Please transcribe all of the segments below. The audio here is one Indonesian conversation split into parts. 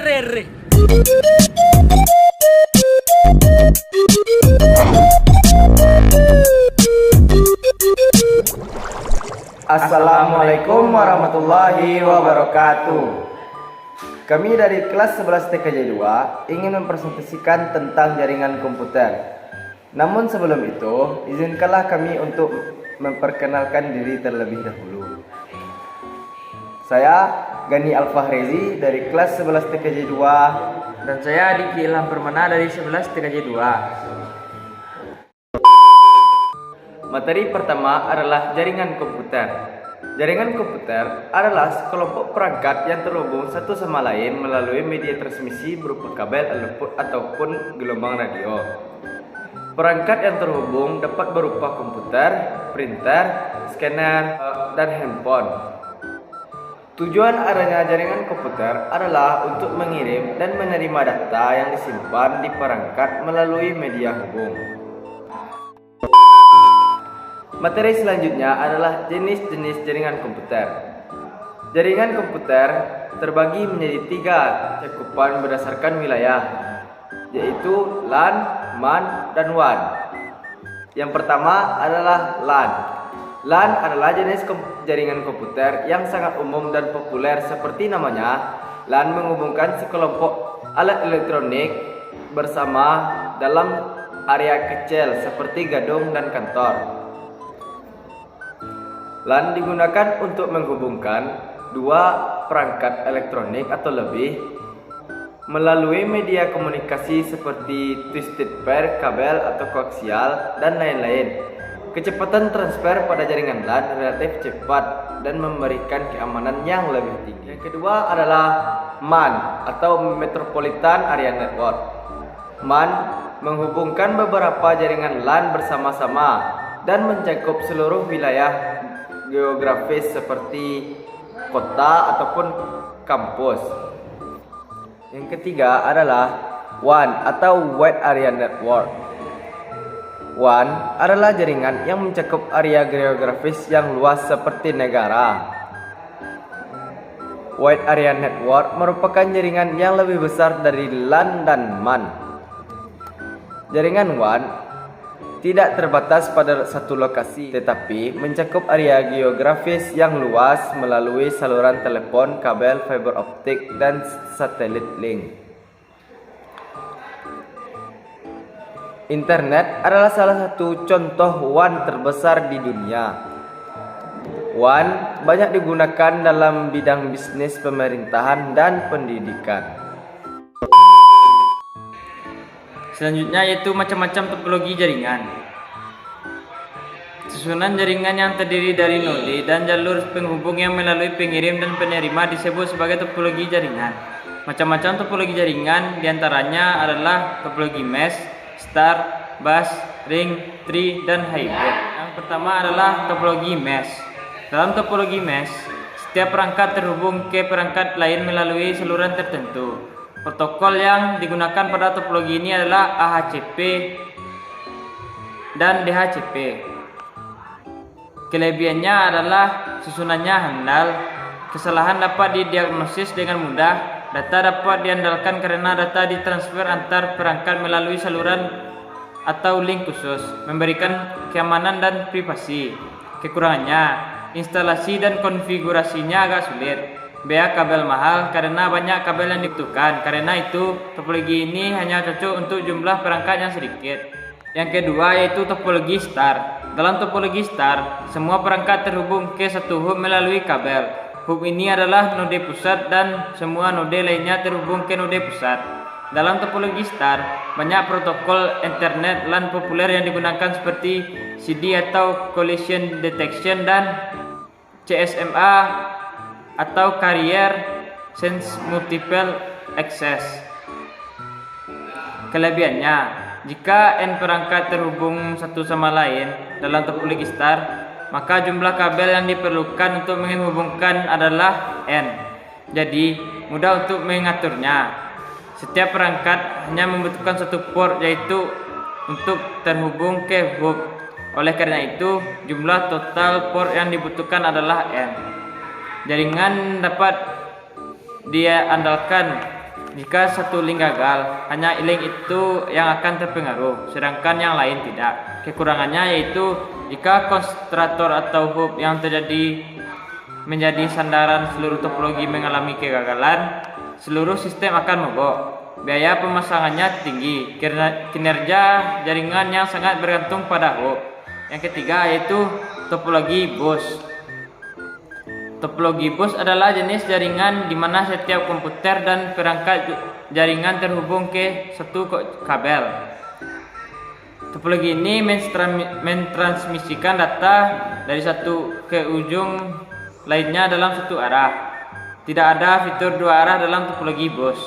Arre. Assalamualaikum warahmatullahi wabarakatuh. Kami dari kelas 11 TKJ 2 ingin mempresentasikan tentang jaringan komputer. Namun sebelum itu, izinkanlah kami untuk memperkenalkan diri terlebih dahulu. Saya Gani Al-Fahrizi dari kelas 11 TKJ 2. Dan saya Diki Ilham Permana dari 11 TKJ 2. Materi pertama adalah jaringan komputer. Jaringan komputer adalah sekelompok perangkat yang terhubung satu sama lain melalui media transmisi berupa kabel ataupun gelombang radio. Perangkat yang terhubung dapat berupa komputer, printer, scanner, dan handphone. Tujuan adanya jaringan komputer adalah untuk mengirim dan menerima data yang disimpan di perangkat melalui media hubung. Materi selanjutnya adalah jenis-jenis jaringan komputer. Jaringan komputer terbagi menjadi 3 cakupan berdasarkan wilayah, yaitu LAN, MAN, dan WAN. Yang pertama adalah LAN. LAN adalah jenis jaringan komputer yang sangat umum dan populer seperti namanya. LAN menghubungkan sekelompok alat elektronik bersama dalam area kecil seperti gedung dan kantor. LAN digunakan untuk menghubungkan 2 perangkat elektronik atau lebih melalui media komunikasi seperti twisted pair, kabel atau koaksial, dan lain-lain. Kecepatan transfer pada jaringan LAN relatif cepat dan memberikan keamanan yang lebih tinggi. Yang kedua adalah MAN atau Metropolitan Area Network. MAN menghubungkan beberapa jaringan LAN bersama-sama dan mencakup seluruh wilayah geografis seperti kota ataupun kampus. Yang ketiga adalah WAN atau Wide Area Network. WAN adalah jaringan yang mencakup area geografis yang luas seperti negara. Wide Area Network merupakan jaringan yang lebih besar dari LAN dan MAN. Jaringan WAN tidak terbatas pada satu lokasi, tetapi mencakup area geografis yang luas melalui saluran telepon, kabel, fiber optik, dan satelit link. Internet adalah salah satu contoh WAN terbesar di dunia. WAN banyak digunakan dalam bidang bisnis, pemerintahan, dan pendidikan. Selanjutnya yaitu macam-macam topologi jaringan. Susunan jaringan yang terdiri dari node dan jalur penghubung yang melalui pengirim dan penerima disebut sebagai topologi jaringan. Macam-macam topologi jaringan diantaranya adalah topologi mesh, star, bus, ring, tree, dan hybrid. Yang pertama adalah topologi mesh. Dalam topologi mesh, setiap perangkat terhubung ke perangkat lain melalui saluran tertentu. Protokol yang digunakan pada topologi ini adalah AHCP dan DHCP. Kelebihannya adalah susunannya handal, kesalahan dapat didiagnosis dengan mudah, data dapat diandalkan karena data ditransfer antar perangkat melalui saluran atau link khusus, memberikan keamanan dan privasi. Kekurangannya, instalasi dan konfigurasinya agak sulit. Biaya kabel mahal karena banyak kabel yang dibutuhkan. Karena itu, topologi ini hanya cocok untuk jumlah perangkat yang sedikit. Yang kedua yaitu topologi star. Dalam topologi star, semua perangkat terhubung ke satu hub melalui kabel. Hub ini adalah node pusat dan semua node lainnya terhubung ke node pusat. Dalam topologi star, banyak protokol internet LAN populer yang digunakan seperti CD atau collision detection dan CSMA atau carrier sense multiple access. Kelebihannya, jika N perangkat terhubung satu sama lain dalam topologi star, maka jumlah kabel yang diperlukan untuk menghubungkan adalah N. Jadi, mudah untuk mengaturnya. Setiap perangkat hanya membutuhkan satu port, yaitu untuk terhubung ke hub. Oleh karena itu, jumlah total port yang dibutuhkan adalah N. Jaringan dapat dia andalkan Jika satu link gagal, hanya link itu yang akan terpengaruh, sedangkan yang lain tidak. Kekurangannya yaitu jika konsentrator atau hub yang menjadi sandaran seluruh topologi mengalami kegagalan, seluruh sistem akan mogok. Biaya pemasangannya tinggi, kinerja jaringan yang sangat bergantung pada hub. Yang ketiga yaitu topologi bus. Topologi bus adalah jenis jaringan di mana setiap komputer dan perangkat jaringan terhubung ke satu kabel. Topologi ini mentransmisikan data dari satu ke ujung lainnya dalam satu arah. Tidak ada fitur dua arah dalam topologi bus.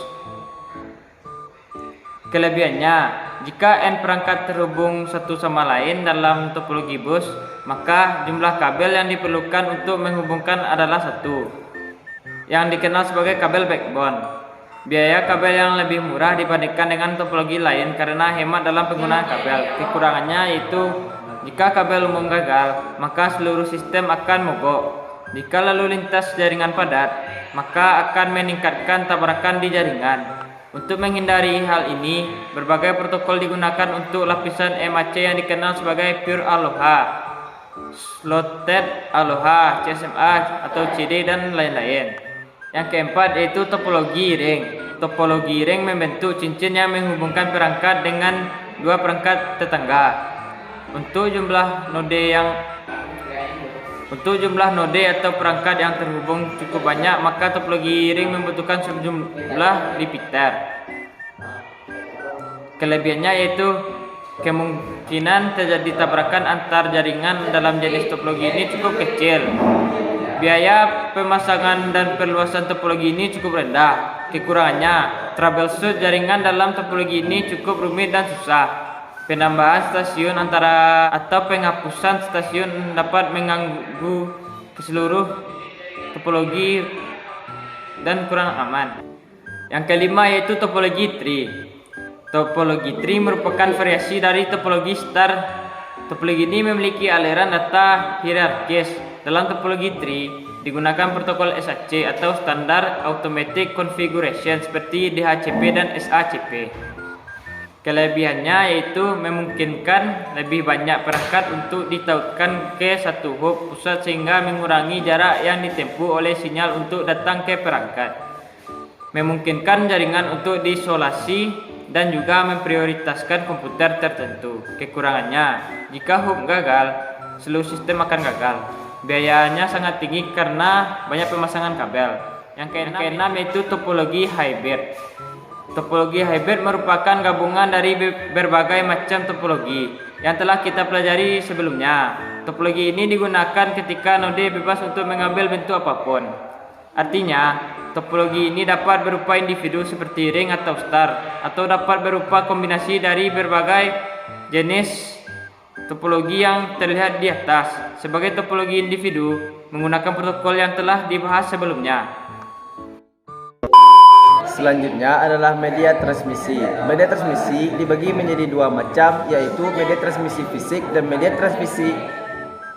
Kelebihannya, jika n perangkat terhubung satu sama lain dalam topologi bus, maka jumlah kabel yang diperlukan untuk menghubungkan adalah satu, yang dikenal sebagai kabel backbone. Biaya kabel yang lebih murah dibandingkan dengan topologi lain karena hemat dalam penggunaan kabel. Kekurangannya yaitu jika kabel umum gagal, maka seluruh sistem akan mogok. Jika lalu lintas jaringan padat, maka akan meningkatkan tabrakan di jaringan. Untuk menghindari hal ini, berbagai protokol digunakan untuk lapisan MAC yang dikenal sebagai Pure Aloha, Slotted Aloha, CSMA atau CD dan lain-lain. Yang keempat yaitu topologi ring. Topologi ring membentuk cincin yang menghubungkan perangkat dengan dua perangkat tetangga. Untuk jumlah node atau perangkat yang terhubung cukup banyak, maka topologi ring membutuhkan sejumlah repeater. Kelebihannya yaitu kemungkinan terjadi tabrakan antar jaringan dalam jenis topologi ini cukup kecil. Biaya pemasangan dan perluasan topologi ini cukup rendah. Kekurangannya, troubleshoot jaringan dalam topologi ini cukup rumit dan susah. Penambahan stasiun atau penghapusan stasiun dapat mengganggu keseluruh topologi dan kurang aman. Yang kelima yaitu topologi tree. Topologi tree merupakan variasi dari topologi star. Topologi ini memiliki aliran data hierarkis. Dalam topologi tree digunakan protokol SAC atau Standard Automatic Configuration seperti DHCP dan SACP. Kelebihannya yaitu memungkinkan lebih banyak perangkat untuk ditautkan ke satu hub pusat sehingga mengurangi jarak yang ditempuh oleh sinyal untuk datang ke perangkat. Memungkinkan jaringan untuk diisolasi dan juga memprioritaskan komputer tertentu. Kekurangannya, jika hub gagal, seluruh sistem akan gagal. Biayanya sangat tinggi karena banyak pemasangan kabel. Yang keenam yaitu topologi hybrid. Topologi hybrid merupakan gabungan dari berbagai macam topologi yang telah kita pelajari sebelumnya. Topologi ini digunakan ketika node bebas untuk mengambil bentuk apapun. Artinya, topologi ini dapat berupa individu seperti ring atau star, atau dapat berupa kombinasi dari berbagai jenis topologi yang terlihat di atas. Sebagai topologi individu, menggunakan protokol yang telah dibahas sebelumnya. Selanjutnya adalah media transmisi. Media transmisi dibagi menjadi dua macam, yaitu media transmisi fisik dan media transmisi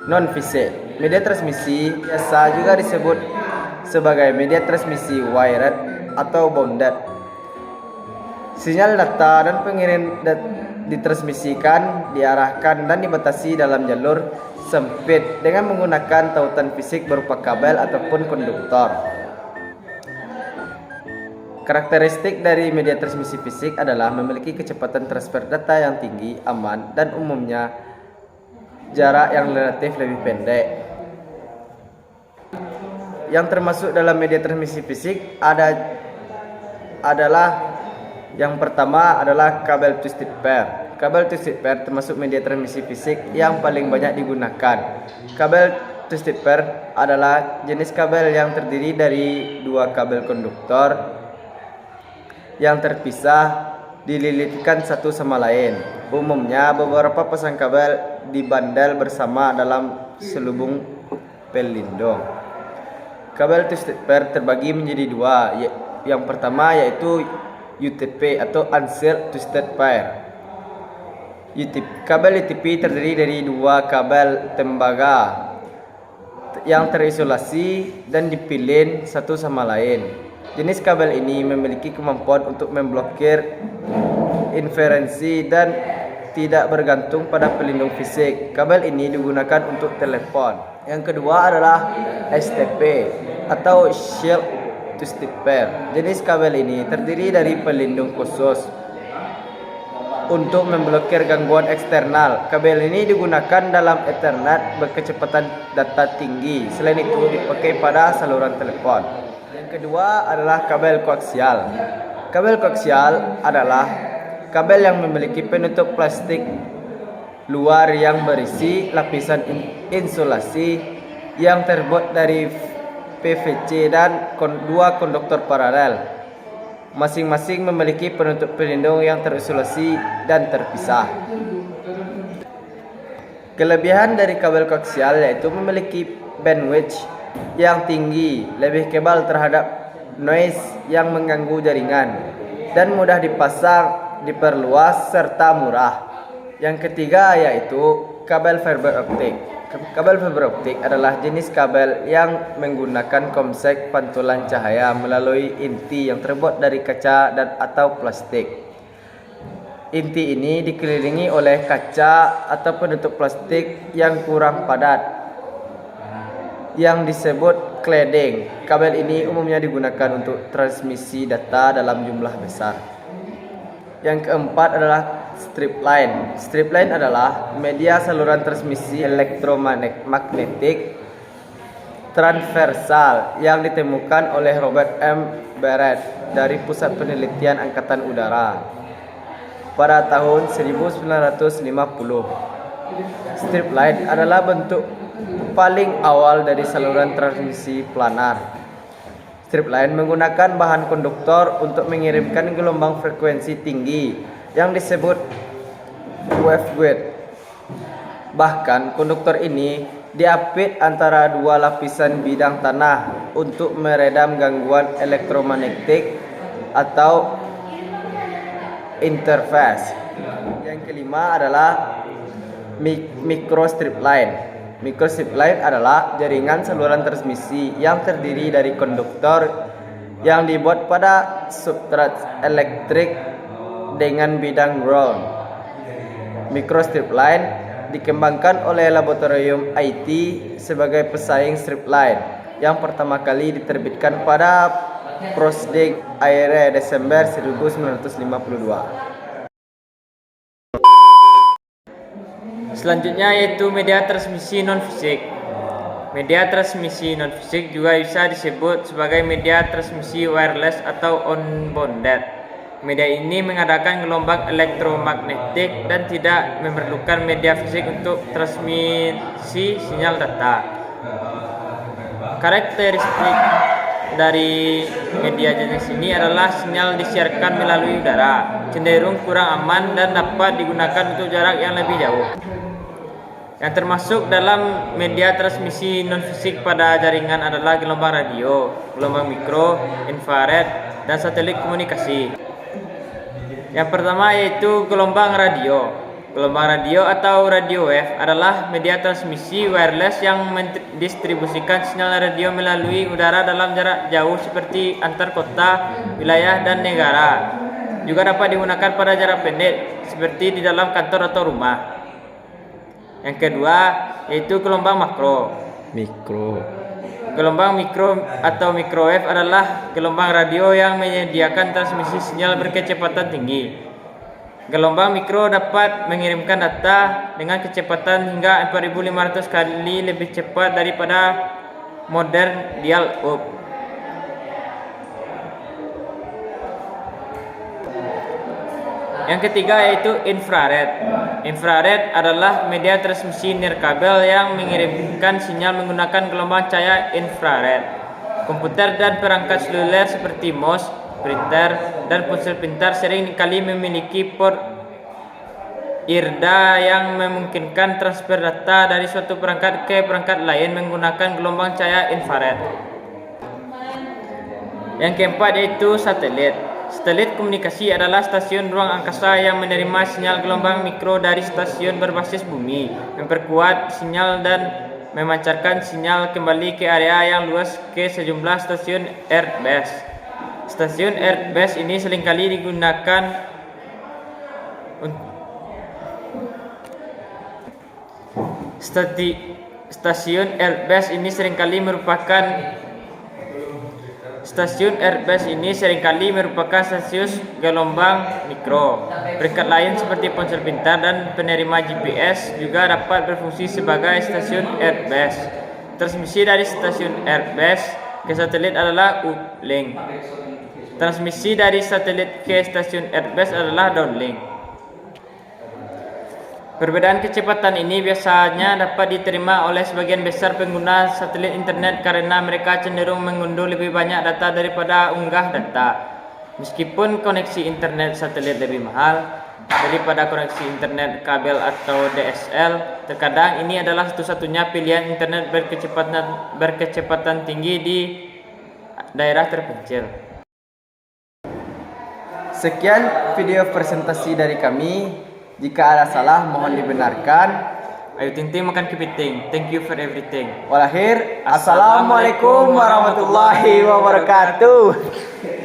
non-fisik. Media transmisi biasa juga disebut sebagai media transmisi wired atau bounded. Sinyal data dan pengirim ditransmisikan, diarahkan dan dibatasi dalam jalur sempit dengan menggunakan tautan fisik berupa kabel ataupun konduktor. Karakteristik dari media transmisi fisik adalah memiliki kecepatan transfer data yang tinggi, aman, dan umumnya jarak yang relatif lebih pendek. Yang termasuk dalam media transmisi fisik adalah yang pertama adalah kabel twisted pair. Kabel twisted pair termasuk media transmisi fisik yang paling banyak digunakan. Kabel twisted pair adalah jenis kabel yang terdiri dari dua kabel konduktor yang terpisah dililitkan satu sama lain. Umumnya beberapa pasang kabel dibandel bersama dalam selubung pelindung. Kabel twisted pair terbagi menjadi dua. Yang pertama yaitu UTP atau Unsealed Twisted Pair. Kabel UTP terdiri dari dua kabel tembaga yang terisolasi dan dipilin satu sama lain. Jenis kabel ini memiliki kemampuan untuk memblokir interferensi dan tidak bergantung pada pelindung fisik. Kabel ini digunakan untuk telepon. Yang kedua adalah STP atau Shield Twisted Pair. Jenis kabel ini terdiri dari pelindung khusus untuk memblokir gangguan eksternal. Kabel ini digunakan dalam Ethernet berkecepatan data tinggi. Selain itu dipakai pada saluran telepon. Yang kedua adalah kabel koaksial. Kabel koaksial adalah kabel yang memiliki penutup plastik luar yang berisi lapisan insulasi yang terbuat dari PVC dan dua konduktor paralel. Masing-masing memiliki penutup pelindung yang terisolasi dan terpisah. Kelebihan dari kabel koaksial yaitu memiliki bandwidth yang tinggi, lebih kebal terhadap noise yang mengganggu jaringan, dan mudah dipasang, diperluas, serta murah. Yang ketiga yaitu kabel fiber optik. Kabel fiber optik adalah jenis kabel yang menggunakan konsep pantulan cahaya melalui inti yang terbuat dari kaca dan atau plastik. Inti ini dikelilingi oleh kaca atau penutup plastik yang kurang padat yang disebut cladding. Kabel ini umumnya digunakan untuk transmisi data dalam jumlah besar. Yang keempat adalah strip line. Strip line adalah media saluran transmisi elektromagnetik transversal yang ditemukan oleh Robert M. Barrett dari Pusat Penelitian Angkatan Udara pada tahun 1950. Strip line adalah bentuk paling awal dari saluran transmisi planar. Strip line menggunakan bahan konduktor untuk mengirimkan gelombang frekuensi tinggi yang disebut waveguide. Bahkan konduktor ini diapit antara dua lapisan bidang tanah untuk meredam gangguan elektromagnetik atau interface. Yang kelima adalah microstrip line. Microstrip line adalah jaringan saluran transmisi yang terdiri dari konduktor yang dibuat pada substrat elektrik dengan bidang ground. Microstrip line dikembangkan oleh laboratorium IT sebagai pesaing strip line yang pertama kali diterbitkan pada Prosdig akhir Desember 1952. Selanjutnya yaitu media transmisi non-fisik. Media transmisi non-fisik juga bisa disebut sebagai media transmisi wireless atau unbounded. Media ini mengadakan gelombang elektromagnetik dan tidak memerlukan media fisik untuk transmisi sinyal data. Karakteristik dari media jenis ini adalah sinyal disiarkan melalui udara, cenderung kurang aman dan dapat digunakan untuk jarak yang lebih jauh. Yang termasuk dalam media transmisi non-fisik pada jaringan adalah gelombang radio, gelombang mikro, infrared, dan satelit komunikasi. Yang pertama yaitu gelombang radio. Gelombang radio atau radio wave adalah media transmisi wireless yang mendistribusikan sinyal radio melalui udara dalam jarak jauh seperti antar kota, wilayah, dan negara. Juga dapat digunakan pada jarak pendek seperti di dalam kantor atau rumah. Yang kedua yaitu gelombang makro. Gelombang mikro atau microwave adalah gelombang radio yang menyediakan transmisi sinyal berkecepatan tinggi. Gelombang mikro dapat mengirimkan data dengan kecepatan hingga 4.500 kali lebih cepat daripada modern dial-up. Yang ketiga yaitu infrared. Infrared adalah media transmisi nirkabel yang mengirimkan sinyal menggunakan gelombang cahaya infrared. Komputer dan perangkat seluler seperti mouse, printer, dan ponsel pintar sering kali memiliki port IRDA yang memungkinkan transfer data dari suatu perangkat ke perangkat lain menggunakan gelombang cahaya infrared. Yang keempat yaitu satelit. Satelit komunikasi adalah stasiun ruang angkasa yang menerima sinyal gelombang mikro dari stasiun berbasis bumi, memperkuat sinyal dan memancarkan sinyal kembali ke area yang luas ke sejumlah stasiun Earth base. Stasiun Earth-based ini seringkali digunakan Stasiun Earth-based ini seringkali merupakan stasiun gelombang mikro. Perangkat lain seperti ponsel pintar dan penerima GPS juga dapat berfungsi sebagai stasiun Earth-based. Transmisi dari stasiun Earth-based ke satelit adalah uplink. Transmisi dari satelit ke stasiun Earth-based adalah downlink. Perbedaan kecepatan ini biasanya dapat diterima oleh sebagian besar pengguna satelit internet karena mereka cenderung mengunduh lebih banyak data daripada unggah data. Meskipun koneksi internet satelit lebih mahal daripada koneksi internet kabel atau DSL, terkadang ini adalah satu-satunya pilihan internet berkecepatan tinggi di daerah terpencil. Sekian video presentasi dari kami. Jika ada salah mohon dibenarkan. Ayo ting-ting makan kepiting. Thank you for everything. Walahir, assalamualaikum warahmatullahi wabarakatuh.